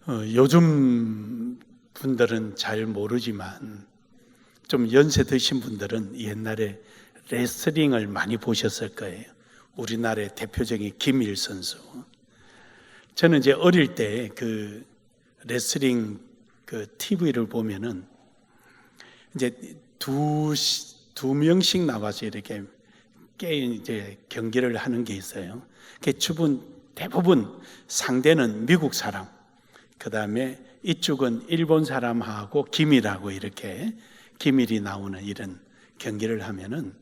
요즘 분들은 잘 모르지만 좀 연세 드신 분들은 옛날에 레슬링을 많이 보셨을 거예요. 우리나라의 대표적인 김일 선수. 저는 이제 어릴 때 그 레슬링 그 TV를 보면은 이제 두 명씩 나와서 이렇게 이제 경기를 하는 게 있어요. 대부분 상대는 미국 사람, 그 다음에 이쪽은 일본 사람하고 김일하고 이렇게 김일이 나오는 이런 경기를 하면은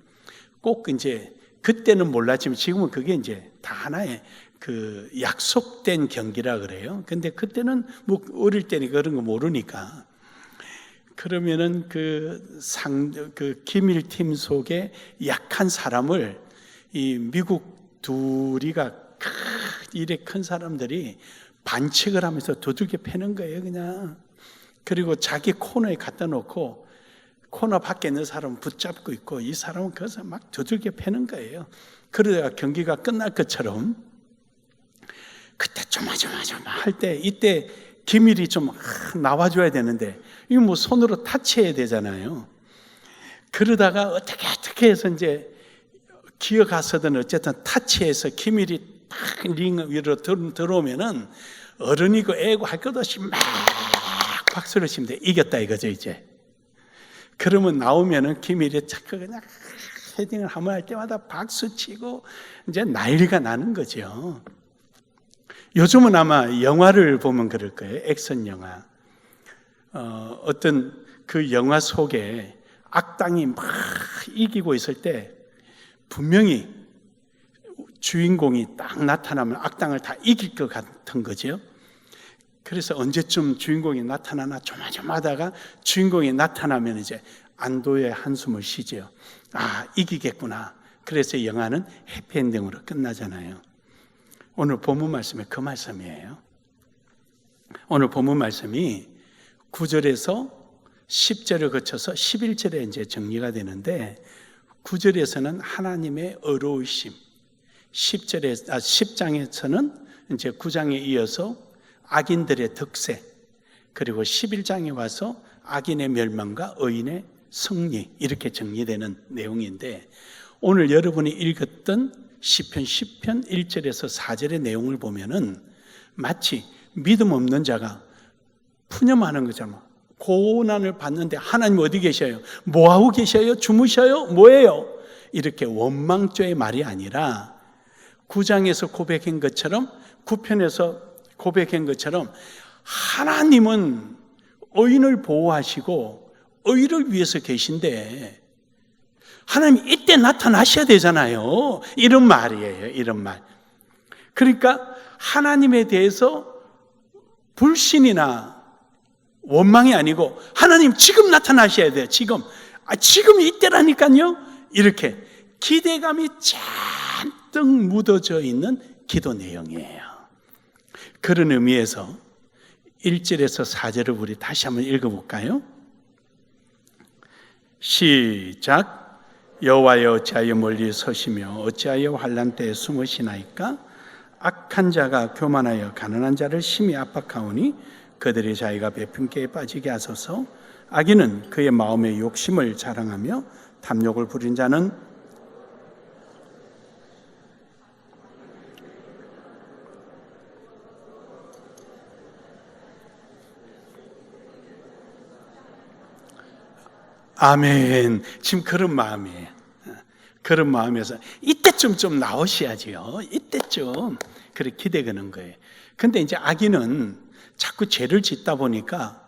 꼭 이제 그때는 몰랐지만 지금은 그게 이제 다 하나의 그 약속된 경기라 그래요. 근데 그때는 뭐 어릴 때니까 그런 거 모르니까 그러면은 그 김일 팀 속에 약한 사람을 이 미국 둘이가 이래 큰 사람들이 반칙을 하면서 두들겨 패는 거예요, 그냥. 그리고 자기 코너에 갖다 놓고 코너 밖에 있는 사람은 붙잡고 있고 이 사람은 거기서 막 두들겨 패는 거예요. 그러다가 경기가 끝날 것처럼 그때 조마조마 할 때 이때 김일이 좀 나와줘야 되는데 이거 뭐 손으로 타치해야 되잖아요. 그러다가 어떻게 해서 이제 기어가서든 어쨌든 타치해서 김일이 딱 링 위로 들어오면은 어른이고 애고 할 것 없이 막 박수를 치면 돼. 이겼다 이거죠 이제. 그러면 나오면은 김일이 자꾸 그냥 헤딩을 한번 할 때마다 박수 치고 이제 난리가 나는 거죠. 요즘은 아마 영화를 보면 그럴 거예요. 액션 영화. 어떤 그 영화 속에 악당이 막 이기고 있을 때 분명히 주인공이 딱 나타나면 악당을 다 이길 것 같은 거죠. 그래서 언제쯤 주인공이 나타나나 조마조마하다가 주인공이 나타나면 이제 안도의 한숨을 쉬죠. 아, 이기겠구나. 그래서 영화는 해피엔딩으로 끝나잖아요. 오늘 본문 말씀이 그 말씀이에요. 오늘 본문 말씀이 9절에서 10절을 거쳐서 11절에 이제 정리가 되는데 9절에서는 하나님의 어려우심, 10장에서는 이제 9장에 이어서 악인들의 득세, 그리고 11장에 와서 악인의 멸망과 의인의 승리 이렇게 정리되는 내용인데 오늘 여러분이 읽었던 시편 10편 1절에서 4절의 내용을 보면은 마치 믿음 없는 자가 푸념하는 거잖아. 고난을 받는데 하나님 어디 계셔요? 뭐하고 계셔요? 주무셔요? 뭐예요? 이렇게 원망조의 말이 아니라 9장에서 고백한 것처럼 9편에서 고백한 것처럼 하나님은 의인을 보호하시고 의를 위해서 계신데 하나님 이때 나타나셔야 되잖아요. 이런 말이에요. 이런 말. 그러니까 하나님에 대해서 불신이나 원망이 아니고 하나님 지금 나타나셔야 돼요. 지금. 지금 이때라니까요. 이렇게 기대감이 잔뜩 묻어져 있는 기도 내용이에요. 그런 의미에서 1절에서 4절을 우리 다시 한번 읽어볼까요? 시작. 여호와여 어찌하여 멀리 서시며 어찌하여 환난 때에 숨으시나이까? 악한 자가 교만하여 가난한 자를 심히 압박하오니 그들의 자기가 베푼 깨에 빠지게 하소서. 악인은 그의 마음의 욕심을 자랑하며 탐욕을 부린 자는 아멘. 지금 그런 마음이에요. 그런 마음에서 이때쯤 좀 나오셔야지요. 이때쯤. 그래 기대 거는 거예요. 근데 이제 악인은 자꾸 죄를 짓다 보니까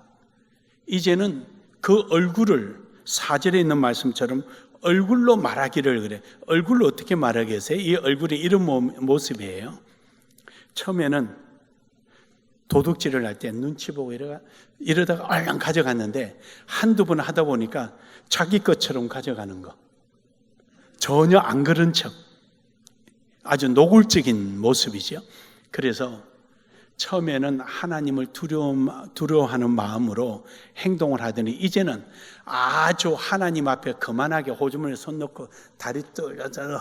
이제는 그 얼굴을 4절에 있는 말씀처럼 얼굴로 말하기를 그래. 얼굴로 어떻게 말하겠어요? 이 얼굴이 이런 모습이에요. 처음에는 도둑질을 할 때 눈치 보고 이러다가 얼른 가져갔는데 한두 번 하다 보니까 자기 것처럼 가져가는 거. 전혀 안 그런 척. 아주 노골적인 모습이죠. 그래서 처음에는 하나님을 두려워하는 마음으로 행동을 하더니 이제는 아주 하나님 앞에 거만하게 호주머니에 손 넣고 다리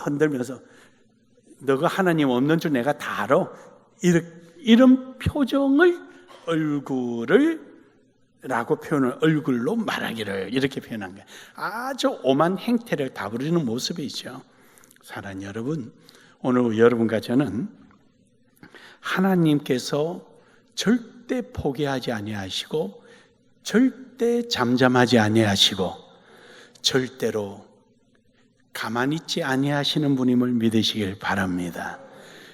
흔들면서 너가 하나님 없는 줄 내가 다 알아. 이런 표정을 얼굴을 라고 표현을 얼굴로 말하기를 이렇게 표현한 거예요. 아주 오만 행태를 다 부리는 모습이죠. 사랑하는 여러분, 오늘 여러분과 저는 하나님께서 절대 포기하지 아니하시고 절대 잠잠하지 아니하시고 절대로 가만히 있지 아니하시는 분임을 믿으시길 바랍니다.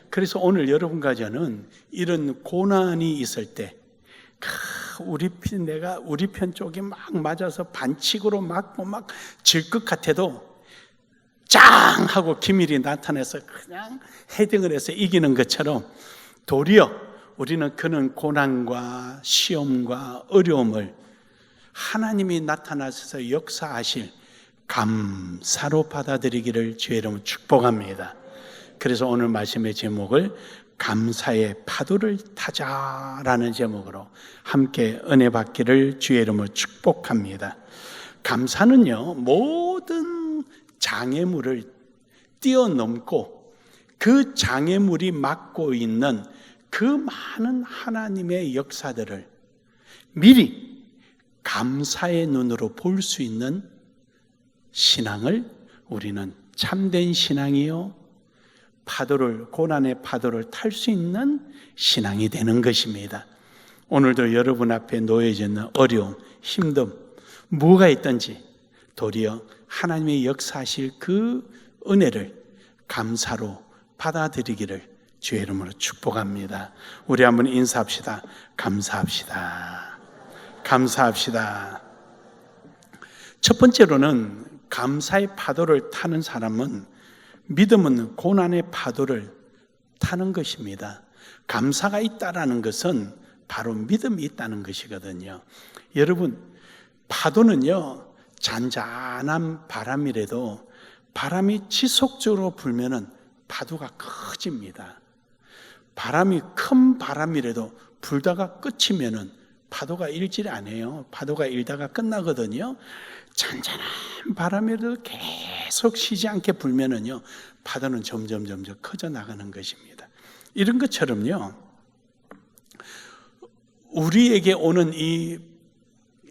그래서 오늘 여러분과 저는 이런 고난이 있을 때 내가 우리 편 쪽이 막 맞아서 반칙으로 맞고 막 질 것 같아도 짱 하고 기밀이 나타나서 그냥 헤딩을 해서 이기는 것처럼 도리어 우리는 그런 고난과 시험과 어려움을 하나님이 나타나셔서 역사하실 감사로 받아들이기를 주의 이름으로 축복합니다. 그래서 오늘 말씀의 제목을 감사의 파도를 타자라는 제목으로 함께 은혜 받기를 주의 이름으로 축복합니다. 감사는요, 모든 장애물을 뛰어넘고 그 장애물이 막고 있는 그 많은 하나님의 역사들을 미리 감사의 눈으로 볼 수 있는 신앙을 우리는 참된 신앙이요, 고난의 파도를 탈 수 있는 신앙이 되는 것입니다. 오늘도 여러분 앞에 놓여져 있는 어려움, 힘듦, 뭐가 있든지 도리어 하나님의 역사하실 그 은혜를 감사로 받아들이기를 주의 이름으로 축복합니다. 우리 한번 인사합시다. 감사합시다. 감사합시다. 첫 번째로는 감사의 파도를 타는 사람은 믿음은 고난의 파도를 타는 것입니다. 감사가 있다라는 것은 바로 믿음이 있다는 것이거든요. 여러분, 파도는요, 잔잔한 바람이라도 바람이 지속적으로 불면은 파도가 커집니다. 바람이 큰 바람이라도 불다가 끝이면은 파도가 일질 안 해요. 파도가 일다가 끝나거든요. 잔잔한 바람이라도 계속 쉬지 않게 불면은요, 파도는 점점 커져 나가는 것입니다. 이런 것처럼요, 우리에게 오는 이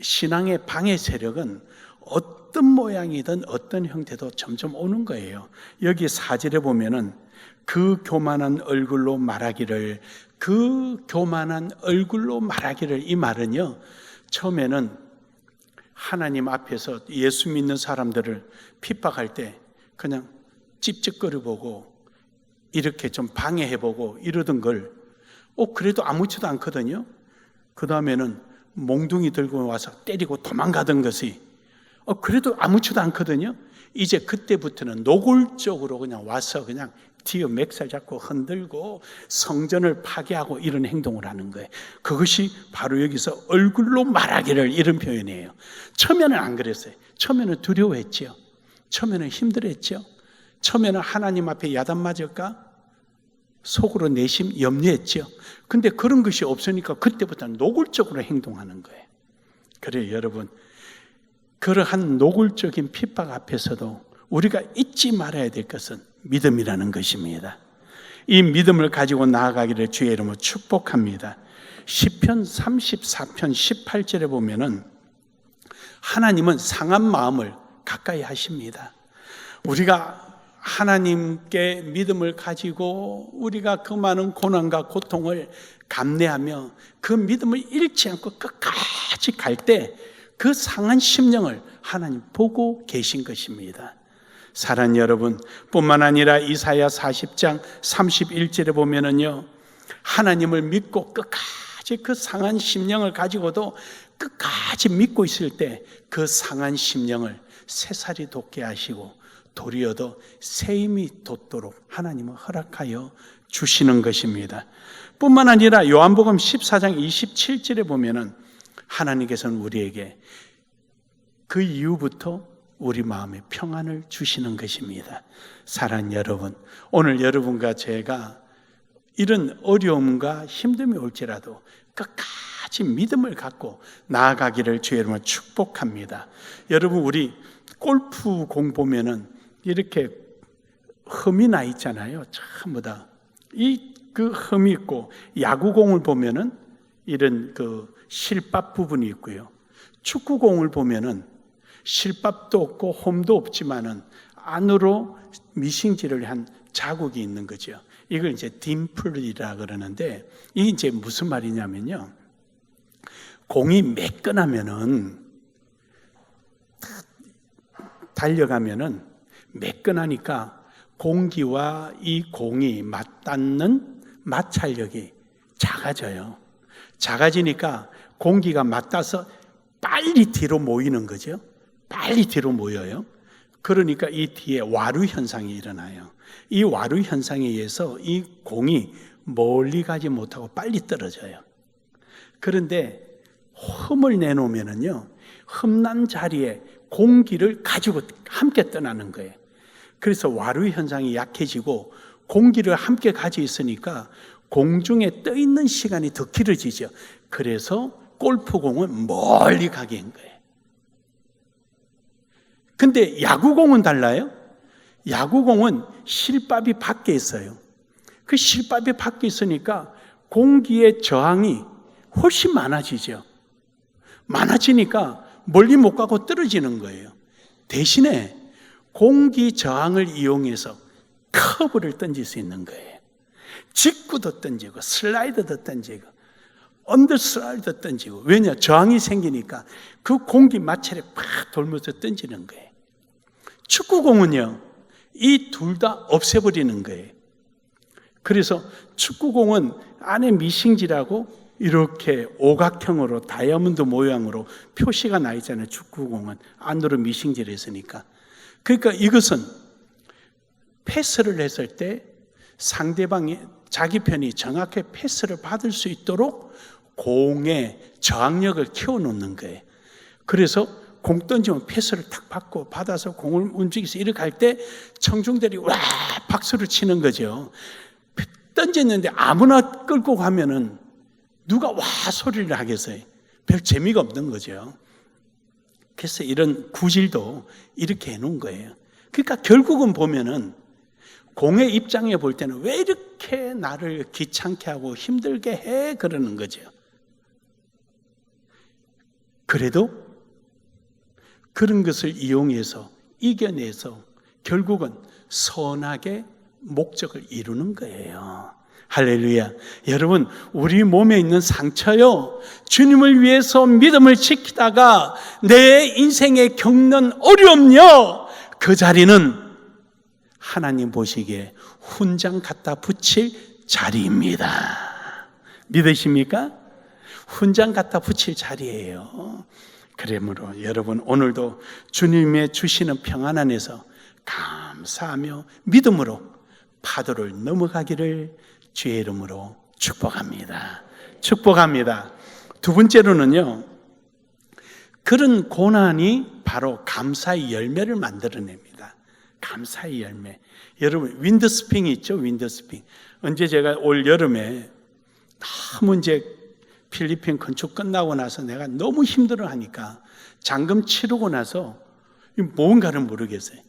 신앙의 방해 세력은 어떤 모양이든 어떤 형태도 점점 오는 거예요. 여기 4절에 보면은 그 교만한 얼굴로 말하기를, 이 말은요, 처음에는 하나님 앞에서 예수 믿는 사람들을 핍박할 때 그냥 찝찝거려보고 이렇게 좀 방해해보고 이러던 걸 그래도 아무렇지도 않거든요. 그 다음에는 몽둥이 들고 와서 때리고 도망가던 것이 그래도 아무렇지도 않거든요. 이제 그때부터는 노골적으로 그냥 와서 그냥 뒤에 맥살 잡고 흔들고 성전을 파괴하고 이런 행동을 하는 거예요. 그것이 바로 여기서 얼굴로 말하기를 이런 표현이에요. 처음에는 안 그랬어요. 처음에는 두려워했죠. 처음에는 힘들었죠. 처음에는 하나님 앞에 야단 맞을까 속으로 내심 염려했죠. 근데 그런 것이 없으니까 그때부터는 노골적으로 행동하는 거예요. 그래요, 여러분, 그러한 노골적인 핍박 앞에서도 우리가 잊지 말아야 될 것은 믿음이라는 것입니다. 이 믿음을 가지고 나아가기를 주의 이름으로 축복합니다. 시편 34편 18절에 보면은 하나님은 상한 마음을 가까이 하십니다. 우리가 하나님께 믿음을 가지고 우리가 그 많은 고난과 고통을 감내하며 그 믿음을 잃지 않고 끝까지 갈 때 그 상한 심령을 하나님 보고 계신 것입니다. 사랑하는 여러분, 뿐만 아니라 이사야 40장 31절에 보면은요, 하나님을 믿고 끝까지 그 상한 심령을 가지고도 끝까지 믿고 있을 때 그 상한 심령을 새살이 돋게 하시고 도리어도 새 힘이 돋도록 하나님은 허락하여 주시는 것입니다. 뿐만 아니라 요한복음 14장 27절에 보면은 하나님께서는 우리에게 그 이후부터 우리 마음에 평안을 주시는 것입니다. 사랑하는 여러분, 오늘 여러분과 제가 이런 어려움과 힘듦이 올지라도 끝까지 믿음을 갖고 나아가기를 주의 이름으로 축복합니다. 여러분, 우리 골프공 보면은 이렇게 흠이 나 있잖아요. 전부 다. 그 흠이 있고, 야구공을 보면은 이런 그 실밥 부분이 있고요. 축구공을 보면은 실밥도 없고 홈도 없지만은 안으로 미싱질을 한 자국이 있는 거죠. 이걸 이제 딤플이라 그러는데, 이게 이제 무슨 말이냐면요, 공이 매끈하면은 달려가면은 매끈하니까 공기와 이 공이 맞닿는 마찰력이 작아져요. 작아지니까 공기가 맞닿아서 빨리 뒤로 모이는 거죠. 빨리 뒤로 모여요. 그러니까 이 뒤에 와류 현상이 일어나요. 이 와류 현상에 의해서 이 공이 멀리 가지 못하고 빨리 떨어져요. 그런데 흠을 내놓으면은요, 흠난 자리에 공기를 가지고 함께 떠나는 거예요. 그래서 와류 현상이 약해지고 공기를 함께 가지고 있으니까 공중에 떠 있는 시간이 더 길어지죠. 그래서 골프공은 멀리 가게 한 거예요. 근데 야구공은 달라요. 야구공은 실밥이 밖에 있어요. 그 실밥이 밖에 있으니까 공기의 저항이 훨씬 많아지죠. 많아지니까 멀리 못 가고 떨어지는 거예요. 대신에 공기 저항을 이용해서 커브를 던질 수 있는 거예요. 직구도 던지고 슬라이드도 던지고 언더슬라이드 던지고. 왜냐? 저항이 생기니까 그 공기 마찰에 팍 돌면서 던지는 거예요. 축구공은요, 이 둘 다 없애버리는 거예요. 그래서 축구공은 안에 미싱질하고 이렇게 오각형으로 다이아몬드 모양으로 표시가 나 있잖아요. 축구공은 안으로 미싱질이 있으니까. 그러니까 이것은 패스를 했을 때 상대방이 자기 편이 정확하게 패스를 받을 수 있도록 공의 저항력을 키워놓는 거예요. 그래서 공 던지면 패스를 탁 받고 받아서 공을 움직여서 이렇게 할 때 청중들이 와 박수를 치는 거죠. 던졌는데 아무나 끌고 가면은 누가 와 소리를 하겠어요? 별 재미가 없는 거죠. 그래서 이런 구질도 이렇게 해놓은 거예요. 그러니까 결국은 보면은 공의 입장에 볼 때는 왜 이렇게 나를 귀찮게 하고 힘들게 해? 그러는 거죠. 그래도 그런 것을 이용해서 이겨내서 결국은 선하게 목적을 이루는 거예요. 할렐루야. 여러분, 우리 몸에 있는 상처요, 주님을 위해서 믿음을 지키다가 내 인생에 겪는 어려움요, 그 자리는 하나님 보시기에 훈장 갖다 붙일 자리입니다. 믿으십니까? 훈장 갖다 붙일 자리예요. 그러므로 여러분, 오늘도 주님의 주시는 평안 안에서 감사하며 믿음으로 파도를 넘어가기를 주의 이름으로 축복합니다. 축복합니다. 두 번째로는요, 그런 고난이 바로 감사의 열매를 만들어냅니다. 감사의 열매. 여러분, 윈드스프링이 있죠? 윈드스프링. 언제 제가 올 여름에 너무 이제 필리핀 건축 끝나고 나서 내가 너무 힘들어 하니까 잔금 치르고 나서 뭔가를 모르겠어요.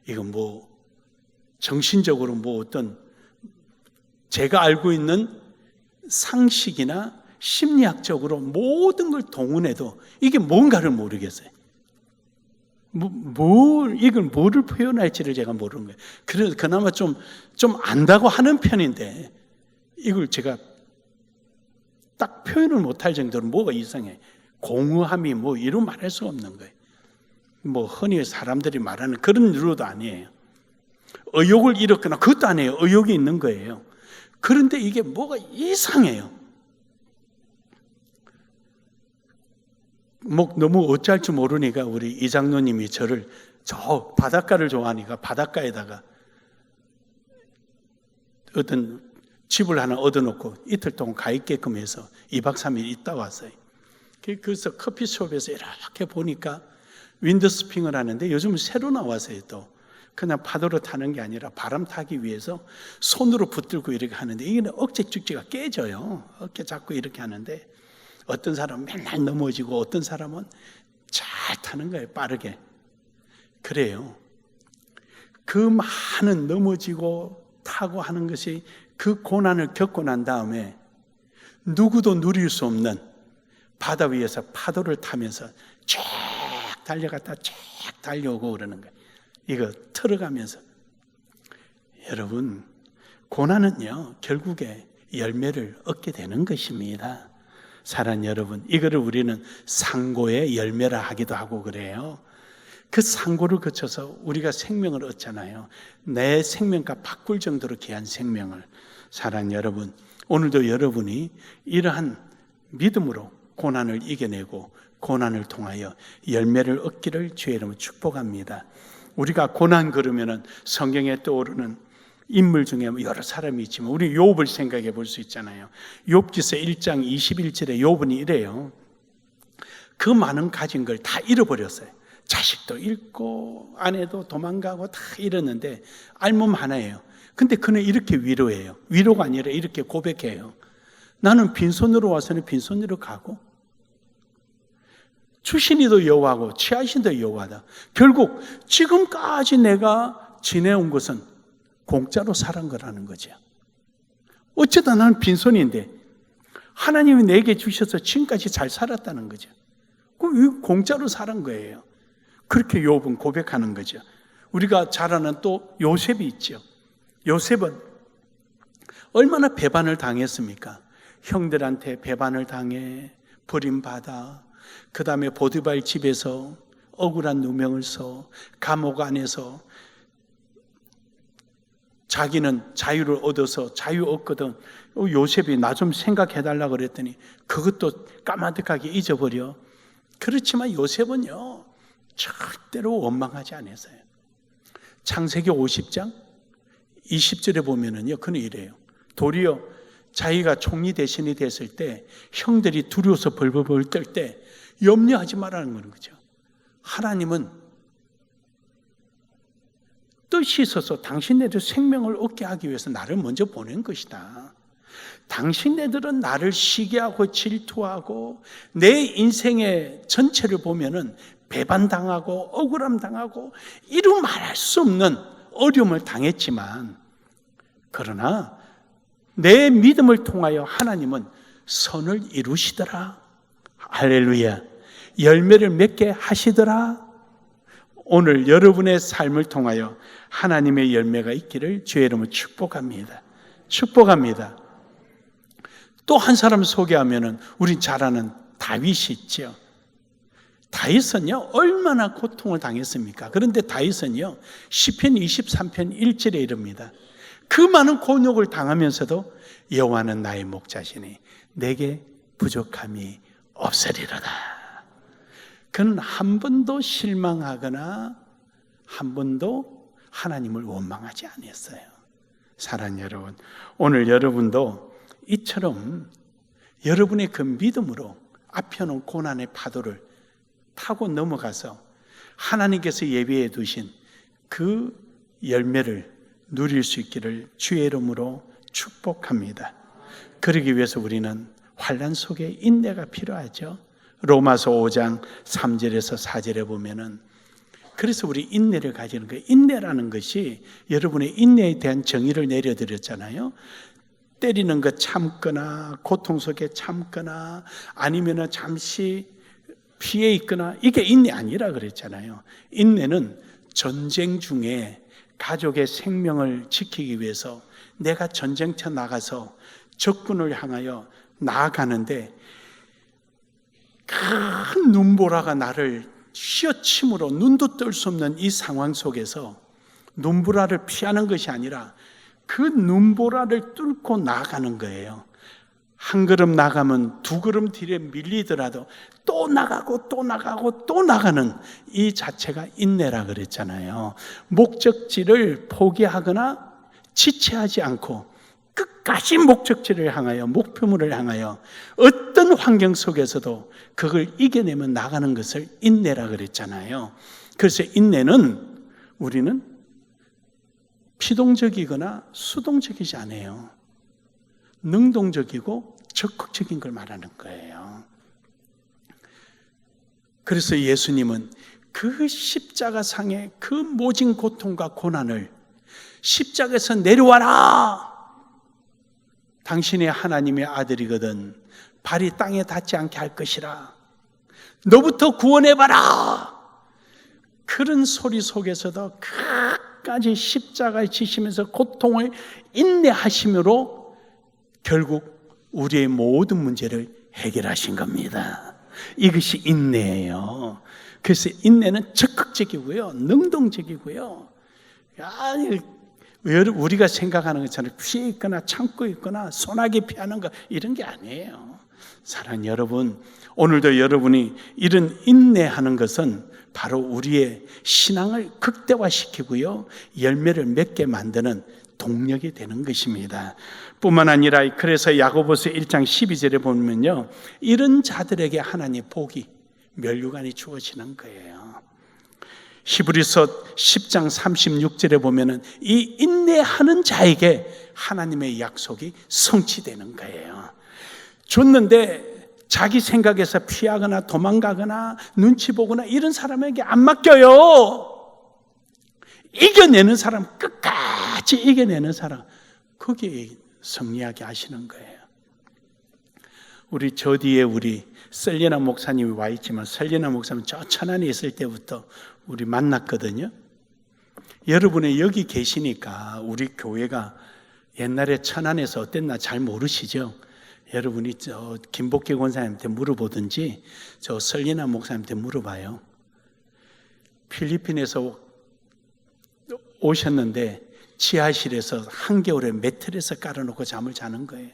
이거 뭐 정신적으로 뭐 어떤 제가 알고 있는 상식이나 심리학적으로 모든 걸 동원해도 이게 뭔가를 모르겠어요. 이걸 뭐를 표현할지를 제가 모르는 거예요. 그래서 그나마 좀 안다고 하는 편인데 이걸 제가 딱 표현을 못할 정도로 뭐가 이상해. 공허함이 뭐 이루 말할 수가 없는 거예요. 뭐 흔히 사람들이 말하는 그런 유로도 아니에요. 의욕을 잃었거나 그것도 아니에요. 의욕이 있는 거예요. 그런데 이게 뭐가 이상해요. 뭐 너무 어찌할 줄 모르니까 우리 이장로님이 저를 저 바닷가를 좋아하니까 바닷가에다가 어떤 집을 하나 얻어놓고 이틀 동안 가 있게끔 해서 2박 3일 있다 왔어요. 그래서 커피숍에서 이렇게 보니까 윈드스프링을 하는데 요즘은 새로 나왔어요. 또 그냥 파도로 타는 게 아니라 바람 타기 위해서 손으로 붙들고 이렇게 하는데 이게 어깨 쭉지가 깨져요. 어깨 잡고 이렇게 하는데 어떤 사람은 맨날 넘어지고 어떤 사람은 잘 타는 거예요. 빠르게. 그래요. 그 많은 넘어지고 타고 하는 것이 그 고난을 겪고 난 다음에 누구도 누릴 수 없는 바다 위에서 파도를 타면서 쫙 달려갔다 쫙 달려오고 그러는 거예요. 이거 털어가면서. 여러분, 고난은요 결국에 열매를 얻게 되는 것입니다. 사랑하는 여러분, 이거를 우리는 상고의 열매라 하기도 하고 그래요. 그 상고를 거쳐서 우리가 생명을 얻잖아요. 내 생명과 바꿀 정도로 귀한 생명을. 사랑하는 여러분, 오늘도 여러분이 이러한 믿음으로 고난을 이겨내고 고난을 통하여 열매를 얻기를 주의 이름으로 축복합니다. 우리가 고난 그러면은 성경에 떠오르는 인물 중에 여러 사람이 있지만 우리 욥을 생각해 볼 수 있잖아요. 욥기서 1장 21절에 욥은 이래요. 그 많은 가진 걸 다 잃어버렸어요. 자식도 잃고 아내도 도망가고 다 잃었는데 알몸 하나예요. 근데 그는 이렇게 위로해요. 위로가 아니라 이렇게 고백해요. 나는 빈손으로 와서는 빈손으로 가고 주신이도 여호와고 취하신도 여호와다. 결국 지금까지 내가 지내온 것은 공짜로 살은 거라는 거죠. 어쩌다 나는 빈손인데 하나님이 내게 주셔서 지금까지 잘 살았다는 거죠. 공짜로 살은 거예요. 그렇게 욥은 고백하는 거죠. 우리가 잘 아는 또 요셉이 있죠. 요셉은 얼마나 배반을 당했습니까? 형들한테 배반을 당해 버림받아, 그 다음에 보디발 집에서 억울한 누명을 써 감옥 안에서 자기는 자유를 얻어서 자유 얻거든. 요셉이 나 좀 생각해달라 그랬더니 그것도 까마득하게 잊어버려. 그렇지만 요셉은요 절대로 원망하지 않았어요. 창세기 50장 20절에 보면은요 그는 이래요. 도리어 자기가 총리 대신이 됐을 때 형들이 두려워서 벌벌벌 떨 때 염려하지 말라는 거죠. 하나님은 뜻이 있어서 당신네들 생명을 얻게 하기 위해서 나를 먼저 보낸 것이다. 당신네들은 나를 시기하고 질투하고 내 인생의 전체를 보면은 배반당하고 억울함당하고 이루 말할 수 없는 어려움을 당했지만 그러나 내 믿음을 통하여 하나님은 선을 이루시더라. 할렐루야. 열매를 맺게 하시더라. 오늘 여러분의 삶을 통하여 하나님의 열매가 있기를 주의 이름으로 축복합니다. 축복합니다. 또 한 사람 소개하면은 우린 잘 아는 다윗이 있죠. 다윗은요 얼마나 고통을 당했습니까? 그런데 다윗은요 시편 23편 1절에 이릅니다. 그 많은 곤욕을 당하면서도 여호와는 나의 목자시니 내게 부족함이 없으리로다. 그는 한 번도 실망하거나 한 번도 하나님을 원망하지 않았어요. 사랑하는 여러분, 오늘 여러분도 이처럼 여러분의 그 믿음으로 앞에 놓은 고난의 파도를 타고 넘어가서 하나님께서 예비해 두신 그 열매를 누릴 수 있기를 주의 이름으로 축복합니다. 그러기 위해서 우리는 환난 속에 인내가 필요하죠. 로마서 5장 3절에서 4절에 보면은 그래서 우리 인내를 가지는 거예요. 인내라는 것이 여러분의 인내에 대한 정의를 내려드렸잖아요. 때리는 것 참거나 고통 속에 참거나 아니면은 잠시 피해 있거나 이게 인내 아니라 그랬잖아요. 인내는 전쟁 중에 가족의 생명을 지키기 위해서 내가 전쟁터 나가서 적군을 향하여 나아가는데 큰 눈보라가 나를 휘어침으로 눈도 뜰 수 없는 이 상황 속에서 눈보라를 피하는 것이 아니라 그 눈보라를 뚫고 나아가는 거예요. 한 걸음 나가면 두 걸음 뒤에 밀리더라도 또 나가고 또 나가고 또 나가는 이 자체가 인내라 그랬잖아요. 목적지를 포기하거나 지체하지 않고 끝까지 목적지를 향하여 목표물을 향하여 어떤 환경 속에서도 그걸 이겨내면 나가는 것을 인내라 그랬잖아요. 그래서 인내는 우리는 피동적이거나 수동적이지 않아요. 능동적이고 적극적인 걸 말하는 거예요. 그래서 예수님은 그 십자가상의 그 모진 고통과 고난을 십자가에서 내려와라 당신이 하나님의 아들이거든 발이 땅에 닿지 않게 할 것이라. 너부터 구원해봐라. 그런 소리 속에서도 끝까지 십자가에 지시면서 고통을 인내하심으로 결국 우리의 모든 문제를 해결하신 겁니다. 이것이 인내예요. 그래서 인내는 적극적이고요, 능동적이고요. 우리가 생각하는 것처럼 피해 있거나 참고 있거나 소나기 피하는 거 이런 게 아니에요. 사랑하는 여러분, 오늘도 여러분이 이런 인내하는 것은 바로 우리의 신앙을 극대화시키고요, 열매를 맺게 만드는 동력이 되는 것입니다. 뿐만 아니라 그래서 야고보서 1장 12절에 보면요, 이런 자들에게 하나님 복이 면류관이 주어지는 거예요. 히브리서 10장 36절에 보면은 이 인내하는 자에게 하나님의 약속이 성취되는 거예요. 줬는데 자기 생각에서 피하거나 도망가거나 눈치 보거나 이런 사람에게 안 맡겨요. 이겨내는 사람, 끝까지 이겨내는 사람, 거기에 승리하게 하시는 거예요. 우리 저 뒤에 우리 셀리나 목사님이 와 있지만, 셀리나 목사님 저 천안에 있을 때부터 우리 만났거든요. 여러분이 여기 계시니까 우리 교회가 옛날에 천안에서 어땠나 잘 모르시죠? 여러분이 저 김복기 권사님한테 물어보든지 저 설리나 목사님한테 물어봐요. 필리핀에서 오셨는데 지하실에서 한겨울에 매트리스 깔아놓고 잠을 자는 거예요.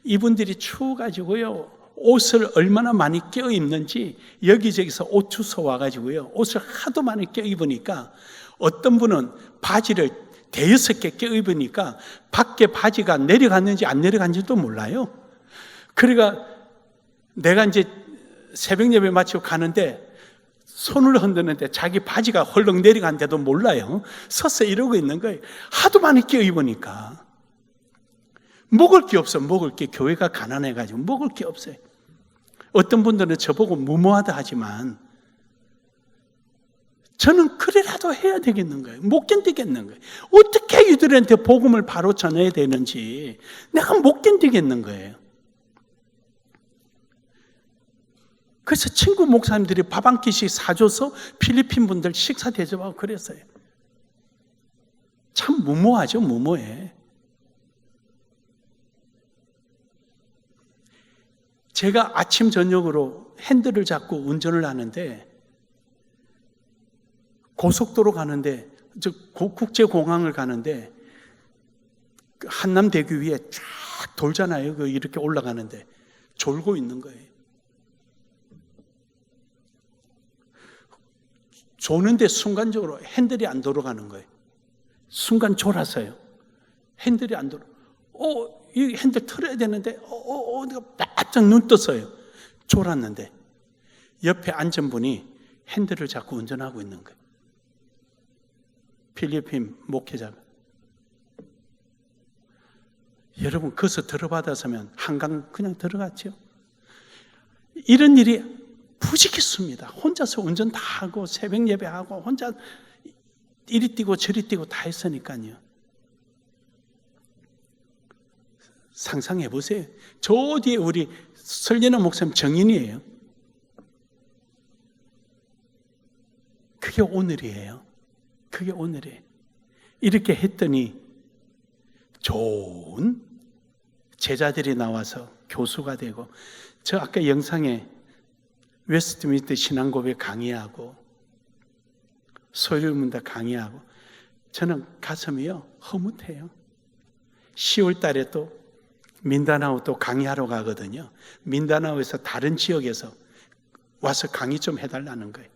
이분들이 추워가지고요, 옷을 얼마나 많이 껴 입는지 여기저기서 옷 주워 와가지고요, 옷을 하도 많이 껴 입으니까 어떤 분은 바지를 대여섯 개 껴 입으니까 밖에 바지가 내려갔는지 안 내려갔는지도 몰라요. 그러니까 내가 이제 새벽 예배 마치고 가는데 손을 흔드는데 자기 바지가 헐렁 내려간데도 몰라요. 서서 이러고 있는 거예요. 하도 많이 껴 입으니까. 먹을 게 없어. 먹을 게, 교회가 가난해가지고 먹을 게 없어요. 어떤 분들은 저보고 무모하다 하지만 저는 그래라도 해야 되겠는 거예요. 못 견디겠는 거예요. 어떻게 이들한테 복음을 바로 전해야 되는지 내가 못 견디겠는 거예요. 그래서 친구 목사님들이 밥 한 끼씩 사줘서 필리핀 분들 식사 대접하고 그랬어요. 참 무모하죠, 무모해. 제가 아침 저녁으로 핸들을 잡고 운전을 하는데 고속도로 가는데, 국제공항을 가는데 한남대교 위에 쫙 돌잖아요. 이렇게 올라가는데 졸고 있는 거예요. 조는데 순간적으로 핸들이 안 돌아가는 거예요. 순간 졸았어요. 핸들이 안 돌아. 이 핸들 틀어야 되는데, 내가 바짝 눈 떴어요. 졸았는데 옆에 앉은 분이 핸들을 잡고 운전하고 있는 거예요. 필리핀 목회자가. 여러분, 거기서 들어받았으면 한강 그냥 들어갔죠. 이런 일이 부지기수입니다. 혼자서 운전 다 하고 새벽 예배하고 혼자 이리 뛰고 저리 뛰고 다 했으니까요. 상상해 보세요. 저 뒤에 우리 설리나 목사님 정인이에요. 그게 오늘이에요. 그게 오늘이에요. 이렇게 했더니 좋은 제자들이 나와서 교수가 되고, 저 아까 영상에 웨스트민스터 신앙고백 강의하고 소율문다 강의하고, 저는 가슴이요 허뭇해요. 10월 달에 또 민다나오 또 강의하러 가거든요. 민다나오에서 다른 지역에서 와서 강의 좀 해달라는 거예요.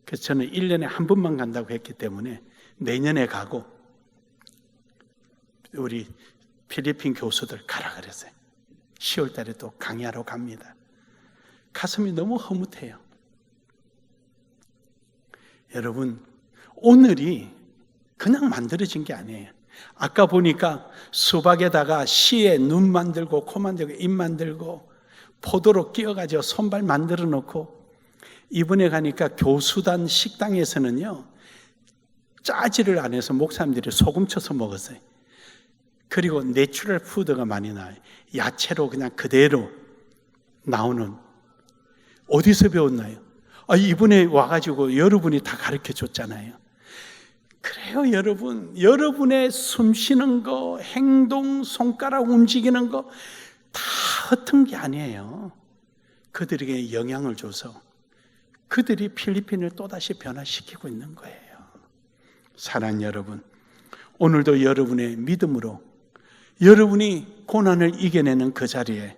그래서 저는 1년에 한 번만 간다고 했기 때문에 내년에 가고, 우리 필리핀 교수들 가라 그랬어요. 10월 달에 또 강의하러 갑니다. 가슴이 너무 허뭇해요. 여러분, 오늘이 그냥 만들어진 게 아니에요. 아까 보니까 수박에다가 씨에 눈 만들고 코 만들고 입 만들고 포도로 끼워가지고 손발 만들어 놓고, 이번에 가니까 교수단 식당에서는요 짜지를 안 해서 목사님들이 소금 쳐서 먹었어요. 그리고 내추럴 푸드가 많이 나와요. 야채로 그냥 그대로 나오는. 어디서 배웠나요? 이번에 와가지고 여러분이 다 가르쳐 줬잖아요. 그래요, 여러분. 여러분의 숨 쉬는 거, 행동, 손가락 움직이는 거 다 허튼 게 아니에요. 그들에게 영향을 줘서 그들이 필리핀을 또다시 변화시키고 있는 거예요. 사랑하는 여러분, 오늘도 여러분의 믿음으로 여러분이 고난을 이겨내는 그 자리에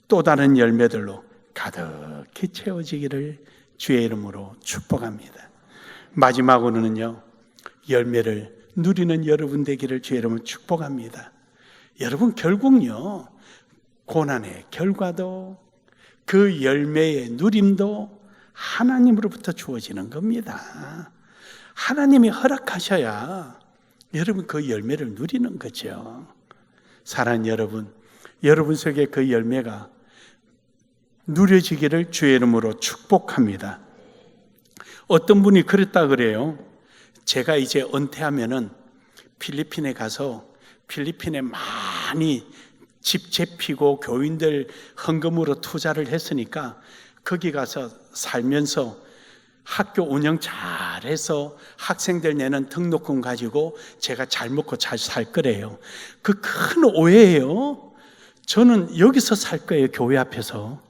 또 다른 열매들로 가득히 채워지기를 주의 이름으로 축복합니다. 마지막으로는요, 열매를 누리는 여러분 되기를 주의 이름으로 축복합니다. 여러분, 결국요, 고난의 결과도 그 열매의 누림도 하나님으로부터 주어지는 겁니다. 하나님이 허락하셔야 여러분 그 열매를 누리는 거죠. 사랑하는 여러분, 여러분 속에 그 열매가 누려지기를 주의 이름으로 축복합니다. 어떤 분이 그랬다 그래요. 제가 이제 은퇴하면은 필리핀에 가서 필리핀에 많이 집 재피고 교인들 헌금으로 투자를 했으니까 거기 가서 살면서 학교 운영 잘해서 학생들 내는 등록금 가지고 제가 잘 먹고 잘 살 거래요. 그 큰 오해예요. 저는 여기서 살 거예요. 교회 앞에서.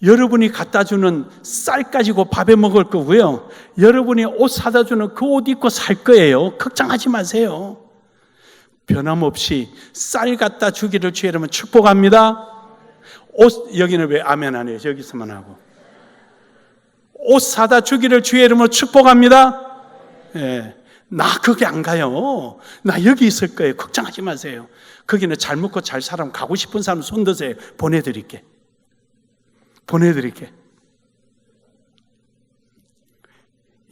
여러분이 갖다 주는 쌀 가지고 밥에 먹을 거고요. 여러분이 옷 사다 주는 그 옷 입고 살 거예요. 걱정하지 마세요. 변함없이 쌀 갖다 주기를 주의 이름으로 축복합니다. 옷, 여기는 왜 아멘 안 해요? 여기서만 하고. 옷 사다 주기를 주의 이름으로 축복합니다. 예, 나 거기 안 가요. 나 여기 있을 거예요. 걱정하지 마세요. 거기는 잘 먹고 잘 살면 가고 싶은 사람 손 드세요. 보내드릴게.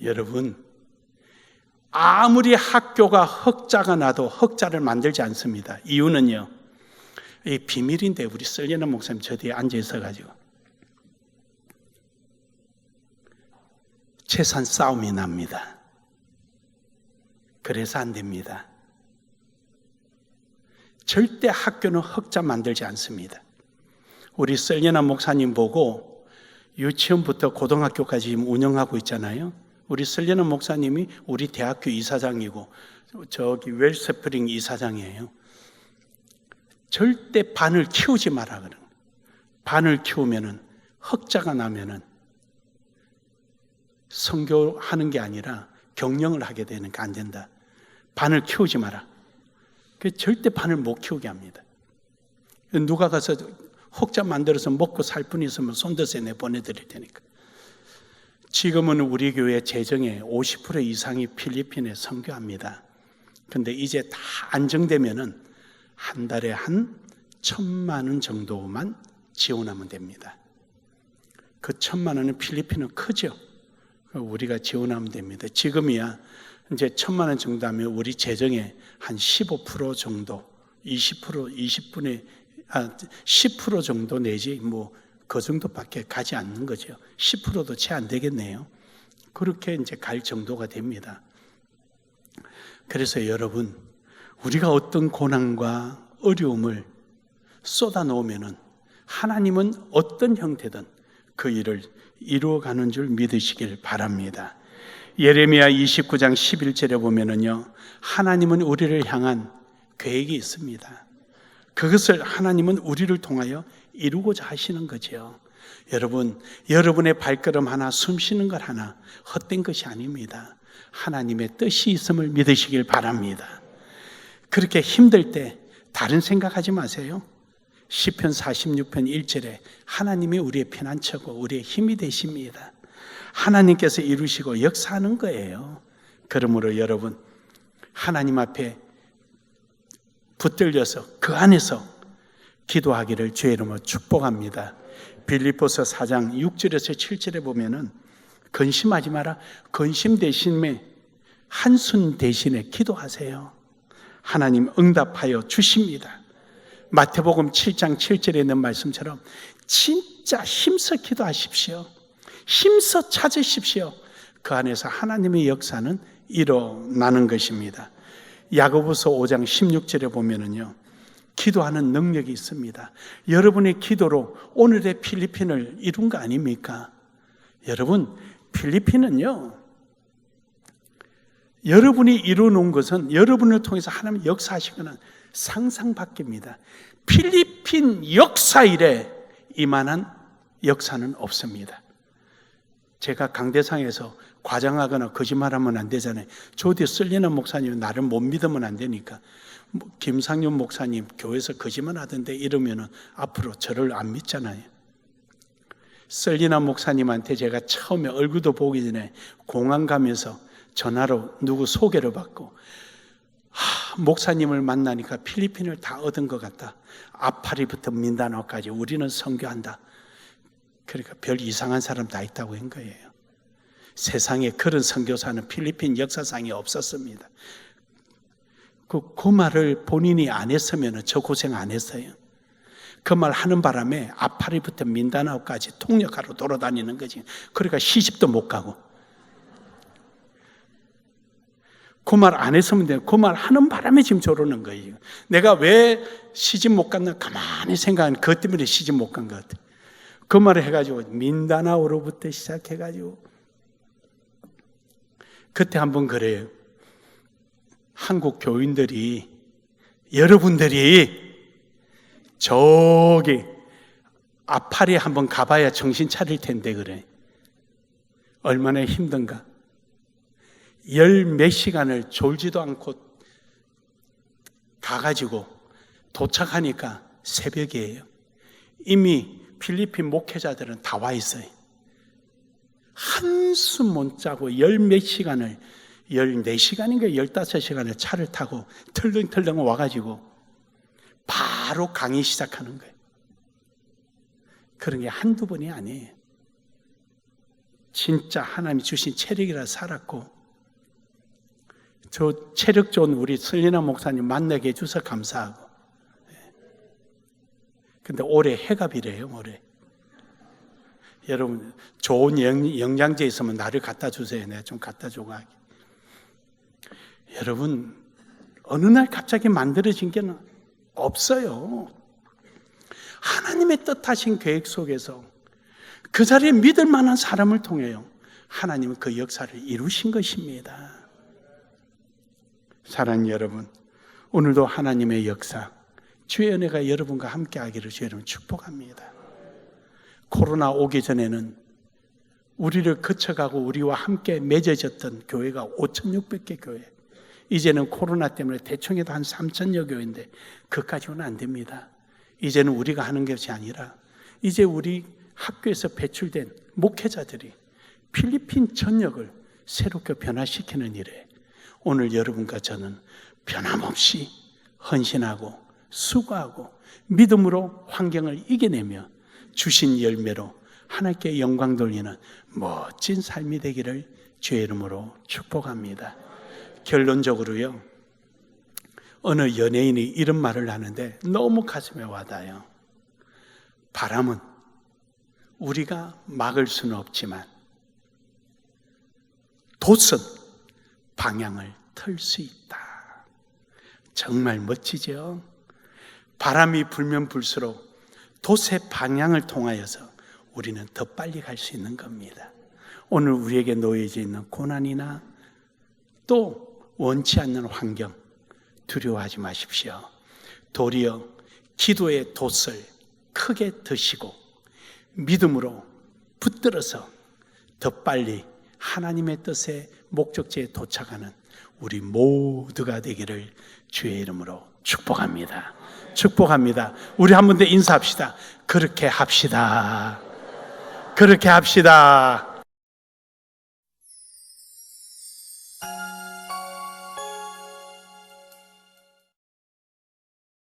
여러분, 아무리 학교가 흑자가 나도 흑자를 만들지 않습니다. 이유는요, 이 비밀인데 우리 썰리는 목사님 저 뒤에 앉아 있어가지고 재산 싸움이 납니다. 그래서 안 됩니다. 절대 학교는 흑자 만들지 않습니다. 우리 썰리나 목사님 보고 유치원부터 고등학교까지 운영하고 있잖아요. 우리 썰리나 목사님이 우리 대학교 이사장이고 저기 웰스프링 이사장이에요. 절대 반을 키우지 마라 그러는. 반을 키우면은 흑자가 나면은 선교하는 게 아니라 경영을 하게 되니까 안 된다. 반을 키우지 마라. 절대 반을 못 키우게 합니다. 누가 가서 흑자 만들어서 먹고 살 분 있으면 손드세요. 내 보내드릴 테니까. 지금은 우리 교회 재정의 50% 이상이 필리핀에 선교합니다. 근데 이제 다 안정되면은 한 달에 한 1,000만 원 정도만 지원하면 됩니다. 그 1,000만 원은 필리핀은 크죠. 우리가 지원하면 됩니다. 지금이야 이제 1,000만 원 정도 하면 우리 재정의 한 15% 정도, 10% 정도 내지 그 정도밖에 가지 않는 거죠. 10%도 채 안 되겠네요. 그렇게 이제 갈 정도가 됩니다. 그래서 여러분, 우리가 어떤 고난과 어려움을 쏟아 놓으면은 하나님은 어떤 형태든 그 일을 이루어가는 줄 믿으시길 바랍니다. 예레미야 29장 11절에 보면은요, 하나님은 우리를 향한 계획이 있습니다. 그것을 하나님은 우리를 통하여 이루고자 하시는 거죠. 여러분, 여러분의 발걸음 하나, 숨 쉬는 것 하나 헛된 것이 아닙니다. 하나님의 뜻이 있음을 믿으시길 바랍니다. 그렇게 힘들 때 다른 생각하지 마세요. 시편 46편 1절에 하나님이 우리의 피난처고 우리의 힘이 되십니다. 하나님께서 이루시고 역사하는 거예요. 그러므로 여러분, 하나님 앞에 붙들려서 그 안에서 기도하기를 주의 이름으로 축복합니다. 빌립보서 4장 6절에서 7절에 보면은 근심하지 마라. 근심 대신에 한순 대신에 기도하세요. 하나님 응답하여 주십니다. 마태복음 7장 7절에 있는 말씀처럼 진짜 힘써 기도하십시오. 힘써 찾으십시오. 그 안에서 하나님의 역사는 일어나는 것입니다. 야고보서 5장 16절에 보면은요, 기도하는 능력이 있습니다. 여러분의 기도로 오늘의 필리핀을 이룬 거 아닙니까? 여러분, 필리핀은요, 여러분이 이루어놓은 것은 여러분을 통해서 하나님 역사하시거나 상상 밖입니다. 필리핀 역사 이래 이만한 역사는 없습니다. 제가 강대상에서 과장하거나 거짓말하면 안 되잖아요. 조디 쓸리는 목사님 나를 못 믿으면 안 되니까, 김상윤 목사님 교회에서 거짓말 하던데 이러면은 앞으로 저를 안 믿잖아요. 쓸리나 목사님한테 제가 처음에 얼굴도 보기 전에 공항 가면서 전화로 누구 소개를 받고, 목사님을 만나니까 필리핀을 다 얻은 것 같다. 아파리부터 민다나오까지 우리는 선교한다. 그러니까 별 이상한 사람 다 있다고 한 거예요. 세상에 그런 선교사는 필리핀 역사상에 없었습니다. 그 말을 본인이 안 했으면 저 고생 안 했어요. 그 말 하는 바람에 아파리부터 민다나오까지 통역하러 돌아다니는 거지. 그러니까 시집도 못 가고. 그 말 안 했으면 돼요. 그 말 하는 바람에 지금 저러는 거예요. 내가 왜 시집 못 갔나 가만히 생각하는 그것 때문에 시집 못 간 것 같아요. 그 말을 해가지고 민다나오로부터 시작해가지고 그때 한번 그래요. 한국 교인들이, 여러분들이 저기 아파리 한번 가봐야 정신 차릴 텐데 그래. 얼마나 힘든가. 열 몇 시간을 졸지도 않고 가가지고 도착하니까 새벽이에요. 이미 필리핀 목회자들은 다 와 있어요. 한숨 못 자고 열 몇 시간을, 14시간인가 15시간을 차를 타고 털렁털렁 와가지고 바로 강의 시작하는 거예요. 그런 게 한두 번이 아니에요. 진짜 하나님이 주신 체력이라 살았고, 저 체력 좋은 우리 설리나 목사님 만나게 해줘서 감사하고. 근데 올해 해갑이래요, 올해. 여러분, 좋은 영양제 있으면 나를 갖다 주세요. 내가 좀 갖다 주고 하게. 여러분, 어느 날 갑자기 만들어진 게 없어요. 하나님의 뜻하신 계획 속에서 그 자리에 믿을 만한 사람을 통해요, 하나님은 그 역사를 이루신 것입니다. 사랑하는 여러분, 오늘도 하나님의 역사, 주의 은혜가 여러분과 함께 하기를 주의 이름으로 축복합니다. 코로나 오기 전에는 우리를 거쳐가고 우리와 함께 맺어졌던 교회가 5,600개 교회, 이제는 코로나 때문에 대충 해도 한 3,000여 교회인데 그까지는 안 됩니다. 이제는 우리가 하는 것이 아니라 이제 우리 학교에서 배출된 목회자들이 필리핀 전역을 새롭게 변화시키는 일에 오늘 여러분과 저는 변함없이 헌신하고 수고하고 믿음으로 환경을 이겨내며 주신 열매로 하나님께 영광 돌리는 멋진 삶이 되기를 주의 이름으로 축복합니다. 결론적으로요, 어느 연예인이 이런 말을 하는데 너무 가슴에 와닿아요. 바람은 우리가 막을 수는 없지만 돛은 방향을 틀 수 있다. 정말 멋지죠? 바람이 불면 불수록 돛의 방향을 통하여서 우리는 더 빨리 갈 수 있는 겁니다. 오늘 우리에게 놓여져 있는 고난이나 또 원치 않는 환경 두려워하지 마십시오. 도리어 기도의 돛을 크게 드시고 믿음으로 붙들어서 더 빨리 하나님의 뜻의 목적지에 도착하는 우리 모두가 되기를 주의 이름으로 축복합니다. 축복합니다. 우리 한 번 더 인사합시다. 그렇게 합시다. 그렇게 합시다.